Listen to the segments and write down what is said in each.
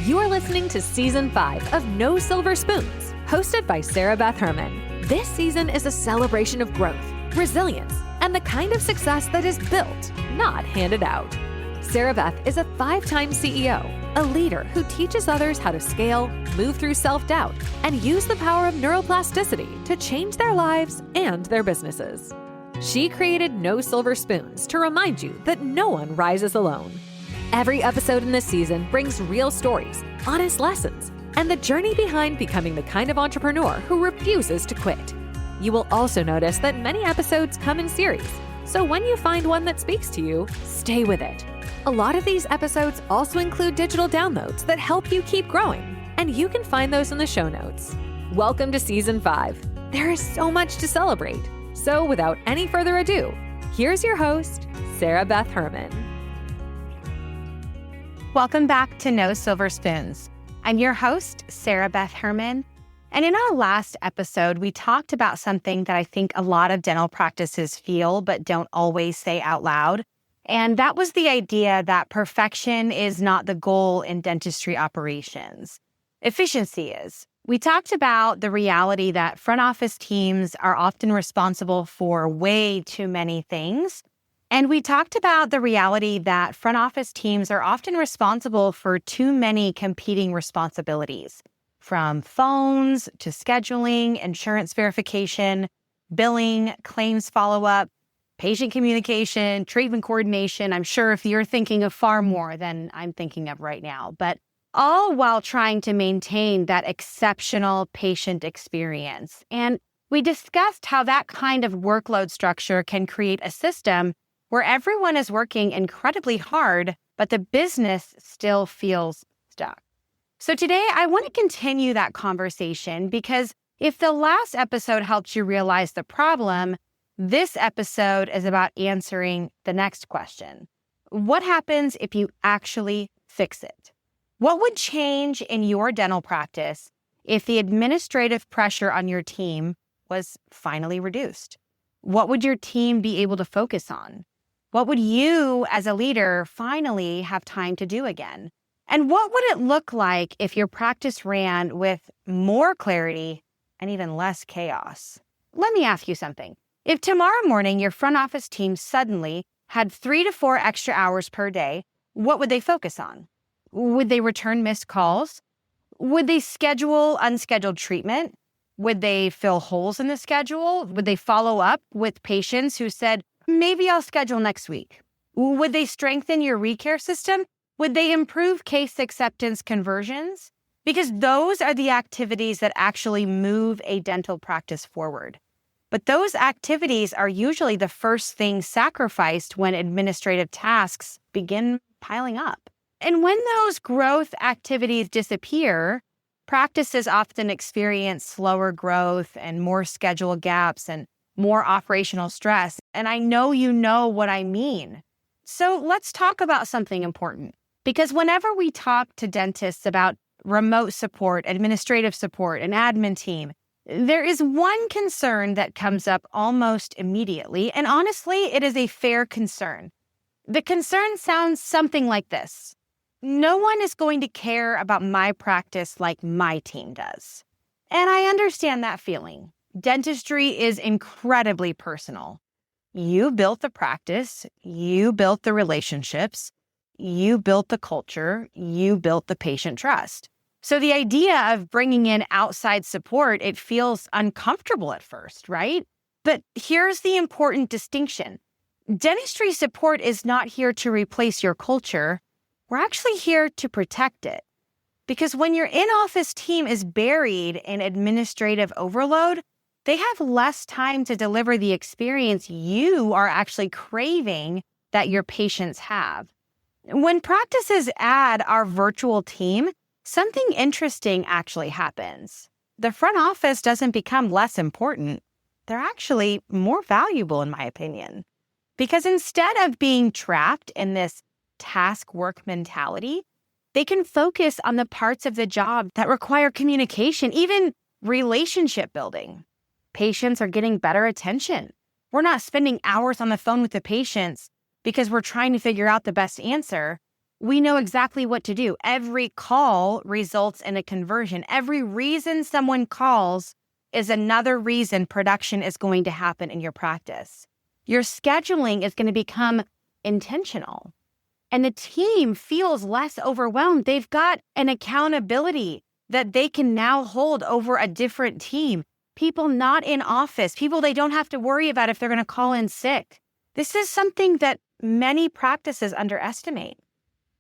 You are listening to Season 5 of No Silver Spoons, hosted by Sarah Beth Herman. This season is a celebration of growth, resilience, and the kind of success that is built, not handed out. Sarah Beth is a 5-time CEO, a leader who teaches others how to scale, move through self-doubt, and use the power of neuroplasticity to change their lives and their businesses. She created No Silver Spoons to remind you that no one rises alone. Every episode in this season brings real stories, honest lessons, and the journey behind becoming the kind of entrepreneur who refuses to quit. You will also notice that many episodes come in series, so when you find one that speaks to you, stay with it. A lot of these episodes also include digital downloads that help you keep growing, and you can find those in the show notes. Welcome to Season 5. There is so much to celebrate. So without any further ado, here's your host, Sarah Beth Herman. Welcome back to No Silver Spoons. I'm your host, Sarah Beth Herman. And in our last episode, we talked about something that I think a lot of dental practices feel but don't always say out loud. And that was the idea that perfection is not the goal in dentistry operations. Efficiency is. We talked about the reality that front office teams are often responsible for way too many things. And we talked about the reality that front office teams are often responsible for too many competing responsibilities, from phones to scheduling, insurance verification, billing, claims follow-up, patient communication, treatment coordination. I'm sure if you're thinking of far more than I'm thinking of right now, but all while trying to maintain that exceptional patient experience. And we discussed how that kind of workload structure can create a system where everyone is working incredibly hard, but the business still feels stuck. So today, I want to continue that conversation because if the last episode helped you realize the problem, this episode is about answering the next question. What happens if you actually fix it? What would change in your dental practice if the administrative pressure on your team was finally reduced? What would your team be able to focus on? What would you, as a leader, finally have time to do again? And what would it look like if your practice ran with more clarity and even less chaos? Let me ask you something. If tomorrow morning your front office team suddenly had 3 to 4 extra hours per day, what would they focus on? Would they return missed calls? Would they schedule unscheduled treatment? Would they fill holes in the schedule? Would they follow up with patients who said, maybe I'll schedule next week? Would they strengthen your recare system? Would they improve case acceptance conversions? Because those are the activities that actually move a dental practice forward. But those activities are usually the first thing sacrificed when administrative tasks begin piling up. And when those growth activities disappear, practices often experience slower growth and more schedule gaps and more operational stress. And I know you know what I mean. So let's talk about something important. Because whenever we talk to dentists about remote support, administrative support, an admin team, there is one concern that comes up almost immediately. And honestly, it is a fair concern. The concern sounds something like this. No one is going to care about my practice like my team does. And I understand that feeling. Dentistry is incredibly personal. You built the practice, you built the relationships, you built the culture, you built the patient trust. So the idea of bringing in outside support, it feels uncomfortable at first, right? But here's the important distinction. Dentistry support is not here to replace your culture. We're actually here to protect it. Because when your in-office team is buried in administrative overload, they have less time to deliver the experience you are actually craving that your patients have. When practices add our virtual team, something interesting actually happens. The front office doesn't become less important. They're actually more valuable, in my opinion. Because instead of being trapped in this task work mentality, they can focus on the parts of the job that require communication, even relationship building. Patients are getting better attention. We're not spending hours on the phone with the patients because we're trying to figure out the best answer. we know exactly what to do. Every call results in a conversion. Every reason someone calls is another reason production is going to happen in your practice. Your scheduling is going to become intentional, and the team feels less overwhelmed. They've got an accountability that they can now hold over a different team. People not in office, people they don't have to worry about if they're going to call in sick. This is something that many practices underestimate.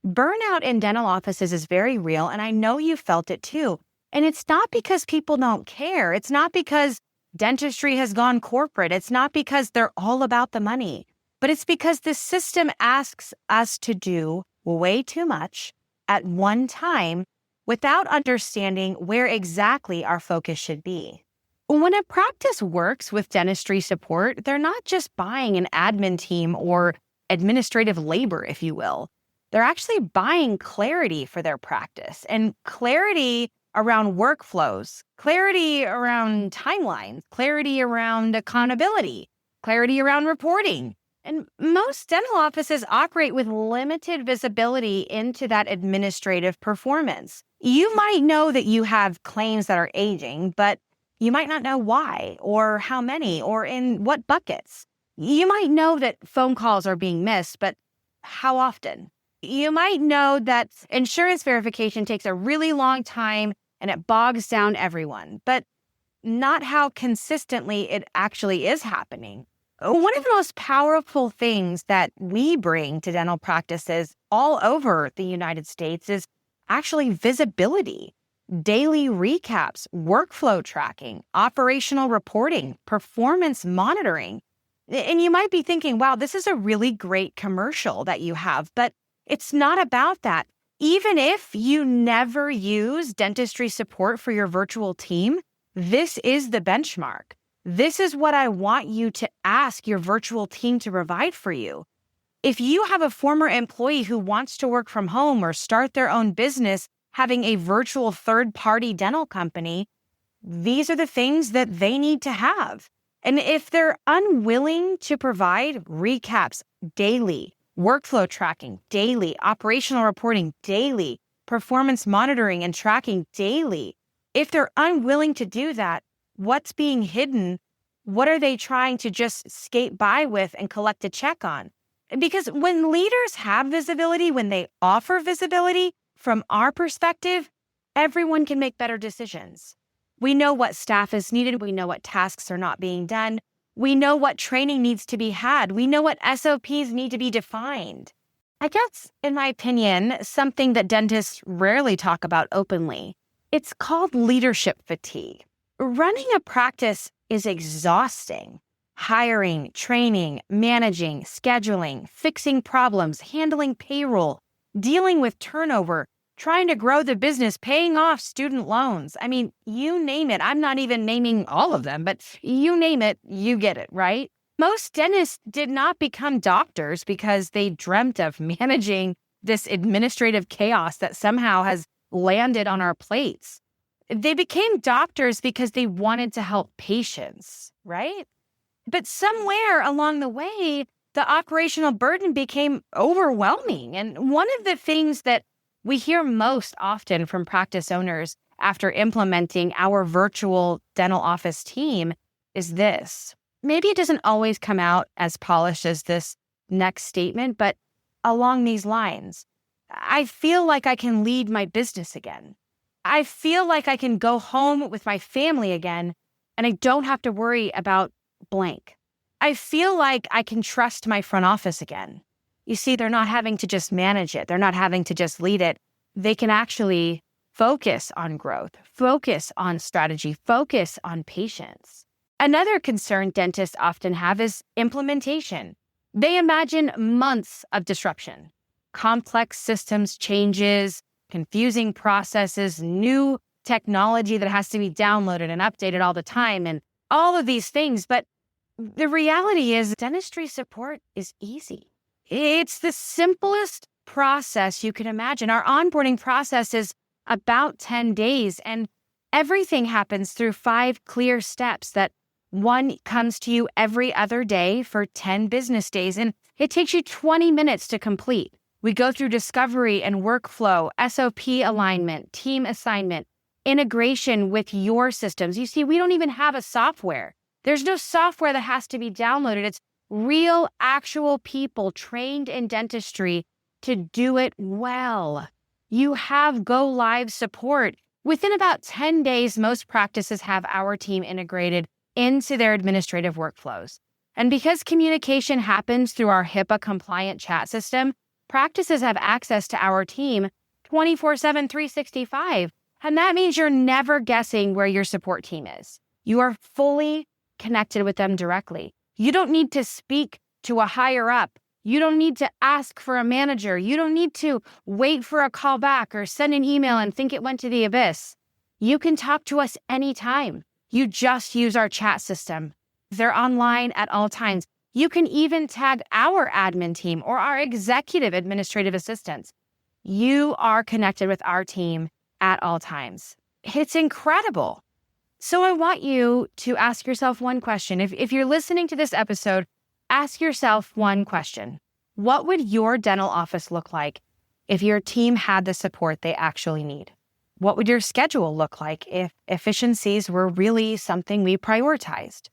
Burnout in dental offices is very real, and I know you felt it too. And it's not because people don't care. It's not because dentistry has gone corporate. It's not because they're all about the money. But it's because the system asks us to do way too much at one time without understanding where exactly our focus should be. When a practice works with dentistry support, they're not just buying an admin team or administrative labor, if you will. They're actually buying clarity for their practice, and clarity around workflows, clarity around timelines, clarity around accountability, clarity around reporting. And most dental offices operate with limited visibility into that administrative performance. You might know that you have claims that are aging, but you might not know why or how many or in what buckets. You might know that phone calls are being missed, but how often? You might know that insurance verification takes a really long time and it bogs down everyone, but not how consistently it actually is happening. One of the most powerful things that we bring to dental practices all over the United States is actually visibility. Daily recaps, workflow tracking, operational reporting, performance monitoring. And you might be thinking, wow, this is a really great commercial that you have, but it's not about that. Even if you never use dentistry support for your virtual team, this is the benchmark. This is what I want you to ask your virtual team to provide for you. If you have a former employee who wants to work from home or start their own business, having a virtual third-party dental company, these are the things that they need to have. And if they're unwilling to provide recaps daily, workflow tracking daily, operational reporting daily, performance monitoring and tracking daily, if they're unwilling to do that, what's being hidden? What are they trying to just skate by with and collect a check on? Because when leaders have visibility, when they offer visibility, from our perspective, everyone can make better decisions. We know what staff is needed. We know what tasks are not being done. We know what training needs to be had. We know what SOPs need to be defined. I guess, in my opinion, something that dentists rarely talk about openly. It's called leadership fatigue. Running a practice is exhausting. Hiring, training, managing, scheduling, fixing problems, handling payroll, dealing with turnover, trying to grow the business, paying off student loans. I mean, you name it. I'm not even naming all of them, but you name it, you get it, right? Most dentists did not become doctors because they dreamt of managing this administrative chaos that somehow has landed on our plates. They became doctors because they wanted to help patients, right? But somewhere along the way, the operational burden became overwhelming. And one of the things that we hear most often from practice owners after implementing our virtual dental office team is this. Maybe it doesn't always come out as polished as this next statement, but along these lines, I feel like I can lead my business again. I feel like I can go home with my family again, and I don't have to worry about blank. I feel like I can trust my front office again. You see, they're not having to just manage it. They're not having to just lead it. They can actually focus on growth, focus on strategy, focus on patience. Another concern dentists often have is implementation. They imagine months of disruption, complex systems changes, confusing processes, new technology that has to be downloaded and updated all the time, and all of these things. But the reality is dentistry support is easy. It's the simplest process you can imagine. Our onboarding process is about 10 days, and everything happens through 5 clear steps that one comes to you every other day for 10 business days, and it takes you 20 minutes to complete. We go through discovery and workflow, SOP alignment, team assignment, integration with your systems. You see, we don't even have a software. There's no software that has to be downloaded. It's real, actual people trained in dentistry to do it well. You have go live support. Within about 10 days, most practices have our team integrated into their administrative workflows. And because communication happens through our HIPAA compliant chat system, practices have access to our team 24/7, 365. And that means you're never guessing where your support team is. You are fully connected with them directly. You don't need to speak to a higher up. You don't need to ask for a manager. You don't need to wait for a call back or send an email and think it went to the abyss. You can talk to us anytime. You just use our chat system. They're online at all times. You can even tag our admin team or our executive administrative assistants. You are connected with our team at all times. It's incredible. So I want you to ask yourself one question. If you're listening to this episode, ask yourself one question. What would your dental office look like if your team had the support they actually need? What would your schedule look like if efficiencies were really something we prioritized?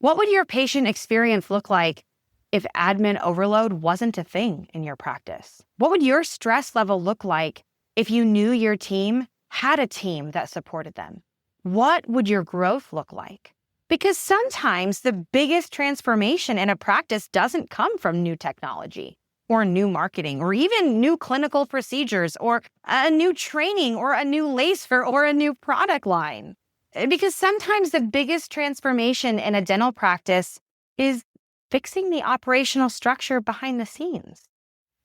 What would your patient experience look like if admin overload wasn't a thing in your practice? What would your stress level look like if you knew your team had a team that supported them? What would your growth look like? Because sometimes the biggest transformation in a practice doesn't come from new technology or new marketing or even new clinical procedures or a new training or a new lacer or a new product line. Because sometimes the biggest transformation in a dental practice is fixing the operational structure behind the scenes.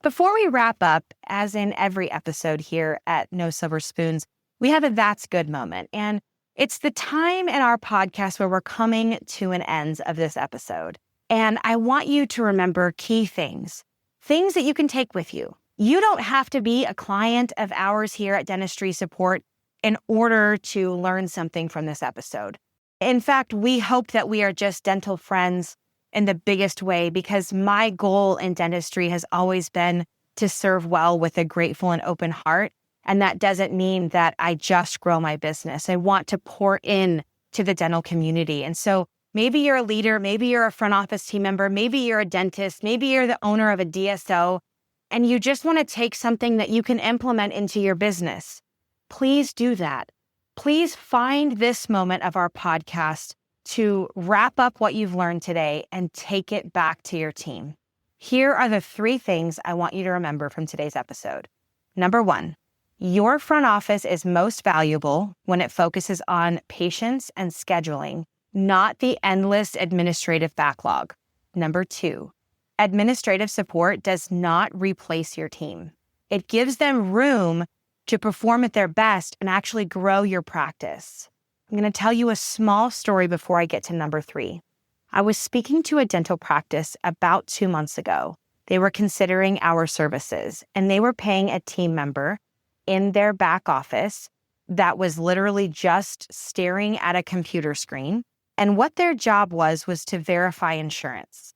Before we wrap up, as in every episode here at No Silver Spoons, we have a That's Good moment. And it's the time in our podcast where we're coming to an end of this episode. And I want you to remember key things that you can take with you. You don't have to be a client of ours here at Dentistry Support in order to learn something from this episode. In fact, we hope that we are just dental friends in the biggest way, because my goal in dentistry has always been to serve well with a grateful and open heart. And that doesn't mean that I just grow my business. I want to pour in to the dental community. And so maybe you're a leader, maybe you're a front office team member, maybe you're a dentist, maybe you're the owner of a DSO, and you just want to take something that you can implement into your business. Please do that. Please find this moment of our podcast to wrap up what you've learned today and take it back to your team. Here are the 3 things I want you to remember from today's episode. Number 1, your front office is most valuable when it focuses on patients and scheduling, not the endless administrative backlog. Number 2, administrative support does not replace your team. It gives them room to perform at their best and actually grow your practice. I'm going to tell you a small story before I get to number 3. I was speaking to a dental practice about 2 months ago. They were considering our services, and they were paying a team member in their back office that was literally just staring at a computer screen. And what their job was to verify insurance.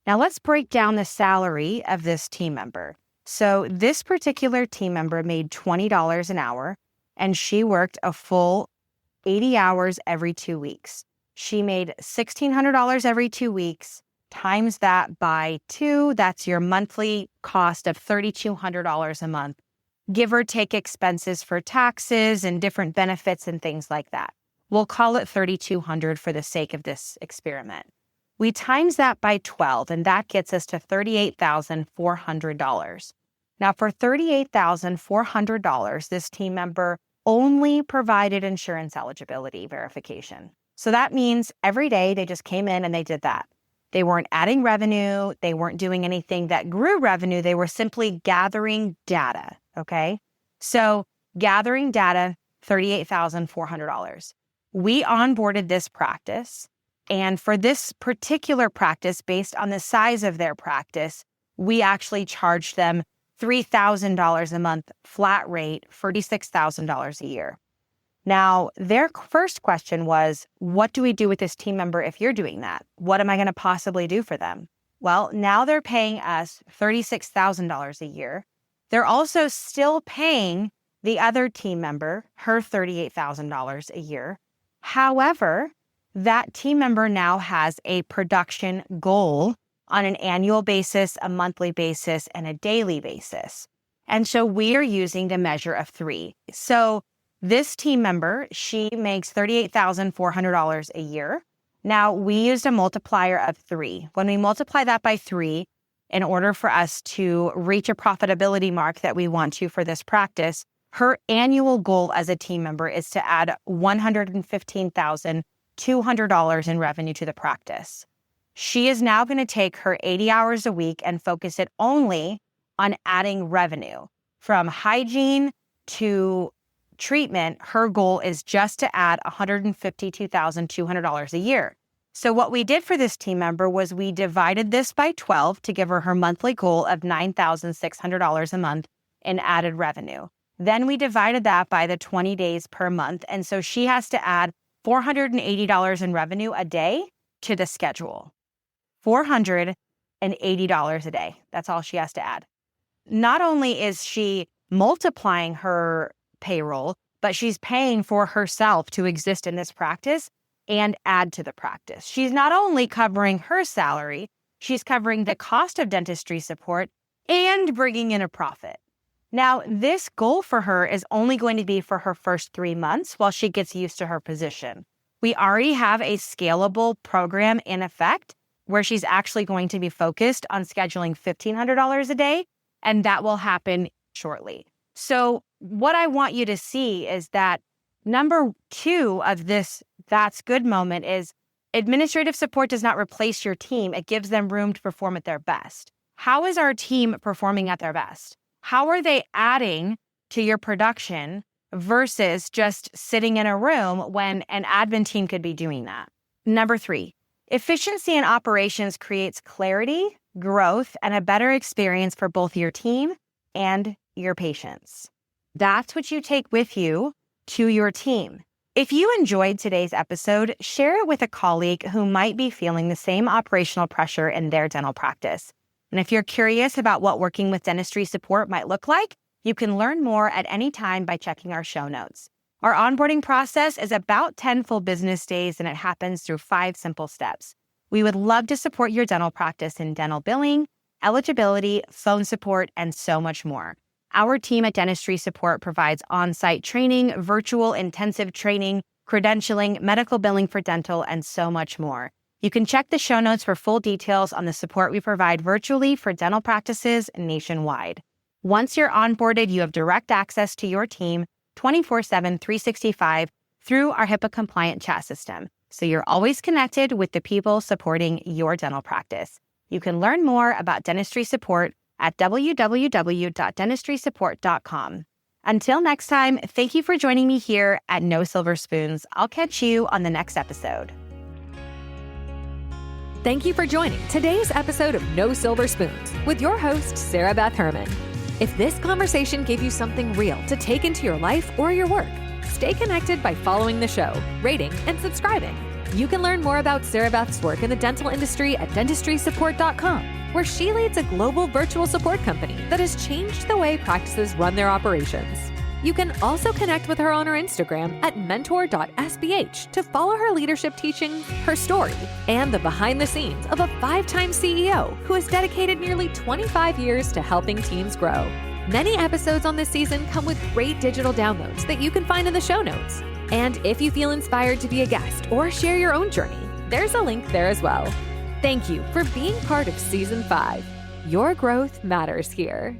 Now let's break down the salary of this team member. So this particular team member made $20 an hour, and she worked a full 80 hours every 2 weeks. She made $1,600 every 2 weeks. Times that by 2, that's your monthly cost of $3,200 a month. Give or take expenses for taxes and different benefits and things like that. We'll call it $3,200 for the sake of this experiment. We times that by 12, and that gets us to $38,400. Now, for $38,400, this team member only provided insurance eligibility verification. So that means every day they just came in and they did that. They weren't adding revenue. They weren't doing anything that grew revenue. They were simply gathering data, okay? So gathering data, $38,400. We onboarded this practice. And for this particular practice, based on the size of their practice, we actually charged them $3,000 a month flat rate for $46,000 a year. Now, their first question was, what do we do with this team member if you're doing that? What am I going to possibly do for them? Well, now they're paying us $36,000 a year. They're also still paying the other team member her $38,000 a year. However, that team member now has a production goal on an annual basis, a monthly basis, and a daily basis. And so we are using the measure of 3. So this team member, she makes $38,400 a year. Now, we used a multiplier of 3. When we multiply that by 3, in order for us to reach a profitability mark that we want to for this practice, her annual goal as a team member is to add $115,200 in revenue to the practice. She is now going to take her 80 hours a week and focus it only on adding revenue. From hygiene to treatment, her goal is just to add $152,200 a year. So what we did for this team member was we divided this by 12 to give her monthly goal of $9,600 a month in added revenue. Then we divided that by the 20 days per month. And so she has to add $480 in revenue a day to the schedule. $480 a day. That's all she has to add. Not only is she multiplying her payroll, but she's paying for herself to exist in this practice and add to the practice. She's not only covering her salary, she's covering the cost of dentistry support and bringing in a profit. Now, this goal for her is only going to be for her first 3 months while she gets used to her position. We already have a scalable program in effect where she's actually going to be focused on scheduling $1,500 a day, and that will happen shortly. So what I want you to see is that number 2 of this that's good moment is administrative support does not replace your team. It gives them room to perform at their best. How is our team performing at their best? How are they adding to your production versus just sitting in a room when an admin team could be doing that? Number 3, efficiency in operations creates clarity, growth, and a better experience for both your team and your patients. That's what you take with you to your team. If you enjoyed today's episode, share it with a colleague who might be feeling the same operational pressure in their dental practice. And if you're curious about what working with dentistry support might look like, you can learn more at any time by checking our show notes. Our onboarding process is about 10 full business days, and it happens through 5 simple steps. We would love to support your dental practice in dental billing, eligibility, phone support, and so much more. Our team at Dentistry Support provides on-site training, virtual intensive training, credentialing, medical billing for dental, and so much more. You can check the show notes for full details on the support we provide virtually for dental practices nationwide. Once you're onboarded, you have direct access to your team 24/7, 365 through our HIPAA-compliant chat system. So you're always connected with the people supporting your dental practice. You can learn more about dentistry support at www.dentistrysupport.com. Until next time, thank you for joining me here at No Silver Spoons. I'll catch you on the next episode. Thank you for joining today's episode of No Silver Spoons with your host, Sarah Beth Herman. If this conversation gave you something real to take into your life or your work, stay connected by following the show, rating, and subscribing. You can learn more about Sarah Beth's work in the dental industry at dentistrysupport.com, where she leads a global virtual support company that has changed the way practices run their operations. You can also connect with her on her Instagram at mentor.sbh to follow her leadership teachings, her story, and the behind the scenes of a 5-time CEO who has dedicated nearly 25 years to helping teams grow. Many episodes on this season come with great digital downloads that you can find in the show notes. And if you feel inspired to be a guest or share your own journey, there's a link there as well. Thank you for being part of Season 5. Your growth matters here.